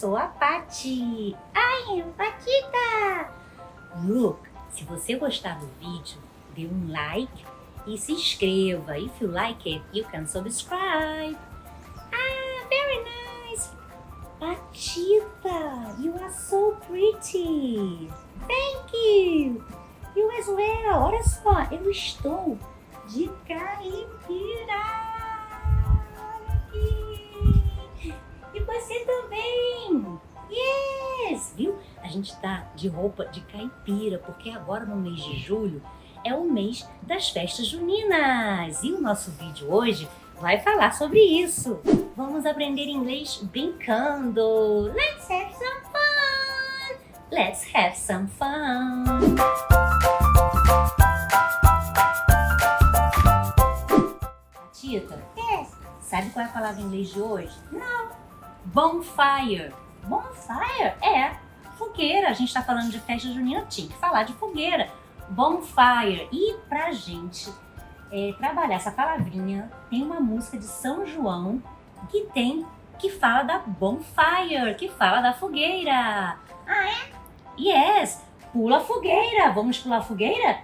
sou a Patty. I am Patita. Look, se você gostar do vídeo, dê um like e se inscreva. If you like it, you can subscribe. Ah, very nice. Patita, you are so pretty. Thank you. You as well. Olha só, eu estou de caipira. E você também! Yes! Viu? A gente tá de roupa de caipira, porque agora no mês de julho é o mês das festas juninas. E o nosso vídeo hoje vai falar sobre isso. Vamos aprender inglês brincando. Let's have some fun! Let's have some fun! Tita? Yes. Sabe qual é a palavra em inglês de hoje? Não. Bonfire. Bonfire é fogueira. A gente está falando de festa junina, tinha que falar de fogueira. Bonfire. E pra gente trabalhar essa palavrinha, tem uma música de São João que fala da bonfire, que fala da fogueira. Ah, é? Yes. Pula a fogueira. Vamos pular a fogueira?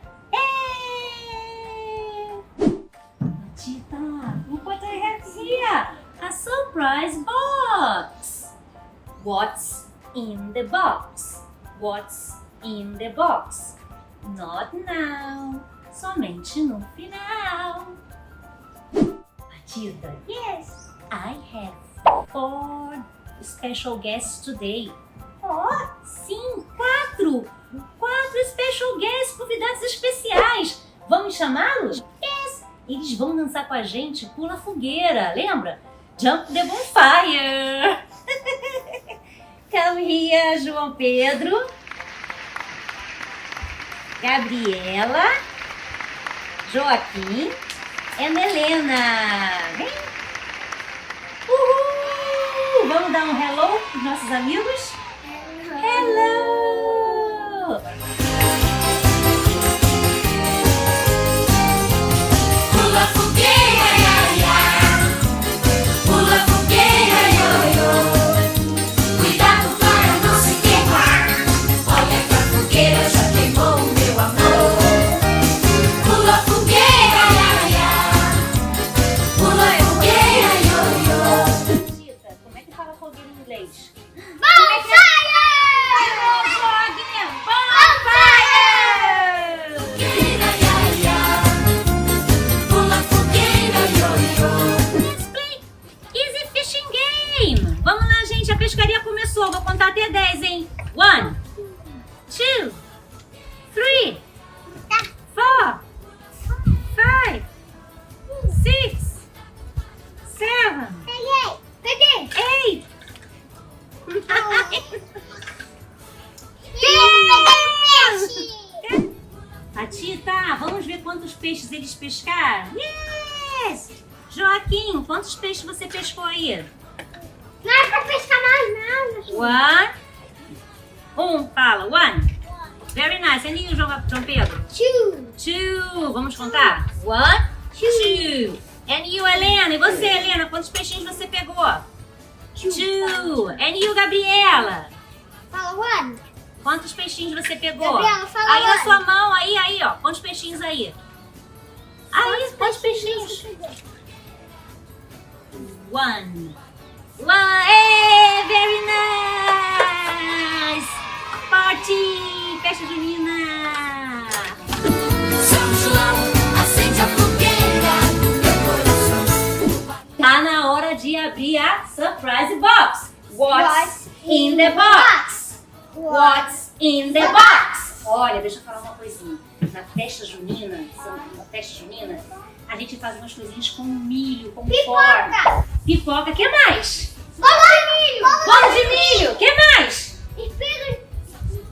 Tita, look what I have here. A surprise box. What's in the box? What's in the box? Not now. Somente no final. Matilda, Yes. I have 4 special guests today. Oh, Sim, 4 special guests, convidados especiais. Vamos chamá-los? yes. Eles vão dançar com a gente, pula a fogueira, lembra? Jump the bonfire. Come here, João Pedro, Gabriela, Joaquim e Helena. Vem. Uhul! Vamos dar um hello para os nossos amigos? Hello! Pula fogueira, ia, ia. Pula fogueira, io, io. Cuidado para não se queimar. Olha que a fogueira já queimou o meu amor. Pula fogueira, ia, ia. Pula fogueira, io, io. Tita, como é que fala fogueira em inglês? Fogueira, ia, ia. Pula fogueira, io, io. Let's play Easy Fishing Game! Vamos lá, gente, a pescaria começou. Vou contar até 10, hein? 1, 2, 3, 4, 5, 6, 7, Peguei. 8. Peixe. Patita, vamos ver quantos peixes eles pescaram? Yes! Joaquim, quantos peixes você pescou aí? Não é pra pescar mais, não. Fala, 1. Very nice. And you, João Pedro? 2. Vamos contar? 1, 2. And you, Helena? E você, Helena? Quantos peixinhos você pegou? 2. And you, Gabriela? Fala one. Quantos peixinhos você pegou? Gabriela, fala aí na one. sua mão, aí, ó. Quantos peixinhos aí? Aí, quantos peixinhos? 1. Hey, very nice! Party! Festa junina! São João, acende a fogueira do meu coração. Tá na hora de abrir a surprise box. What's in the box? What's in the box? Olha, deixa eu falar uma coisinha. Na festa junina, a gente faz umas coisinhas com milho, com corda. Pipoca, que mais? Bolo de milho. Bolo de milho, que mais?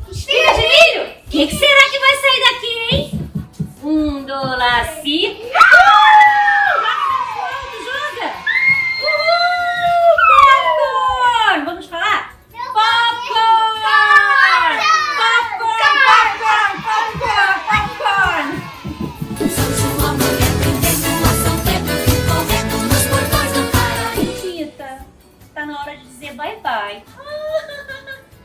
Espiga de milho? O que será que vai sair daqui, hein? Um dolaci. Joga! Popcorn! Vamos falar? Popcorn! São João, mulher prendendo a São Pedro, correndo nos portões do paraíso. Tita, tá na hora de dizer bye bye bye.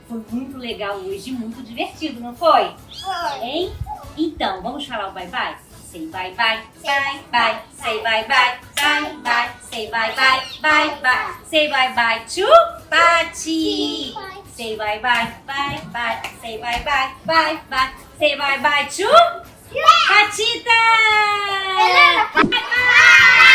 Foi muito legal hoje, muito divertido, não foi? Foi. Hein? Então, vamos falar o bye bye? Say bye bye, bye bye, say bye bye, bye bye, say bye bye, bye bye, say bye bye to Pati. Say bye bye, bye bye, say bye bye, bye bye, say bye bye to Patita. Bye bye.